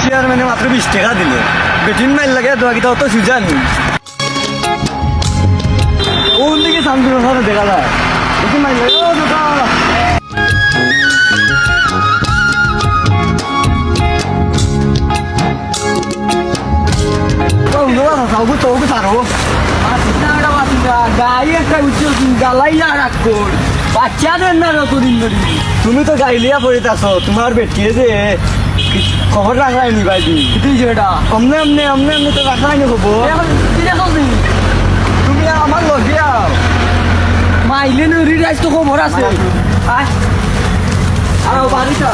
চেয়ারম্যানে মাত্র 20 টাকা দিল বেটিন মাইল লাগে দোয়া তো সুজানি ওর দিকে শান্তি কথা দেখা যায় বেটিন মাইল লাগে ও দাদা সাউবু তোকে সারো গাড়ি একটা উচ্চ গালাইয়া রাখো বাচ্চাদের না যতদিন ধরি তুমি তো গাইলিয়া পড়িতেছ তোমার বেটিয়ে যে খবর রাখাই নি ভাই তুই যেটা অমনে অমনে অমনে অমনে তো রাখাই নি খবর তুমি আমার লগিয়া মাইলে নরি রাইস তো খবর আছে আর বাড়িটা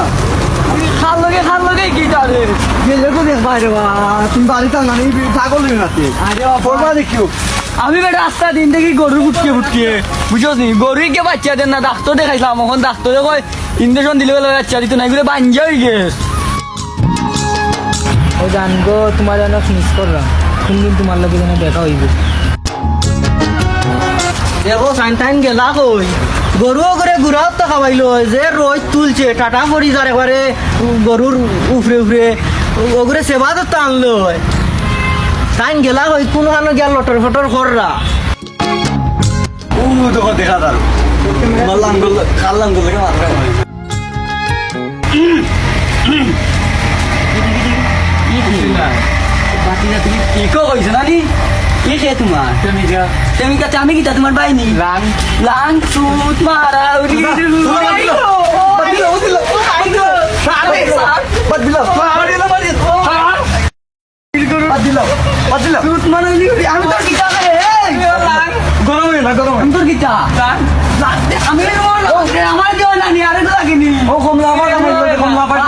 খাল লগে কি তারে গেলে তো দেখ বাইরে বা তুমি বাড়িটা না নি ছাগল নাতে আরে পড়বা দেখিও আমি বেটা রাস্তা দিন থেকে গরু ফুটকিয়ে বুঝছস নি গরুই কে বাচ্চা দেন না ডাক্তার দেখাইছিলাম এখন ডাক্তারে কয় ইঞ্জেকশন দিলে বলে বাচ্চা দিত না এগুলো বাঞ্জা হয়ে গেছে ও জানগো তোমার জন্য মিস করলাম কোনদিন তোমার লগে যেন দেখা হইব দেখো সাইন গেলা কই গরুও করে গুড়াও তো খাওয়াইলো যে রোজ তুলছে টাটা পড়ি যার একবারে গরুর উফরে ওগুলো সেবা তো আনলো টাইম গেলা কই কোন খানো গেল লটর ফটর কররা ও দেখো দেখা দাও লাঙ্গল খাল লাঙ্গল লাগে মারবে ইকো কইছ না নি কি খে তোমার তুমি কাছে আমি কিটা তোমার বাইনি লাং সুত মারা উড়ি আমি তোর গীতা গরম না গরম আমি তোর গীতা আমি আমার দেওয়া নানি আরে তো লাগেনি ও কমলা আমার কমলা পাই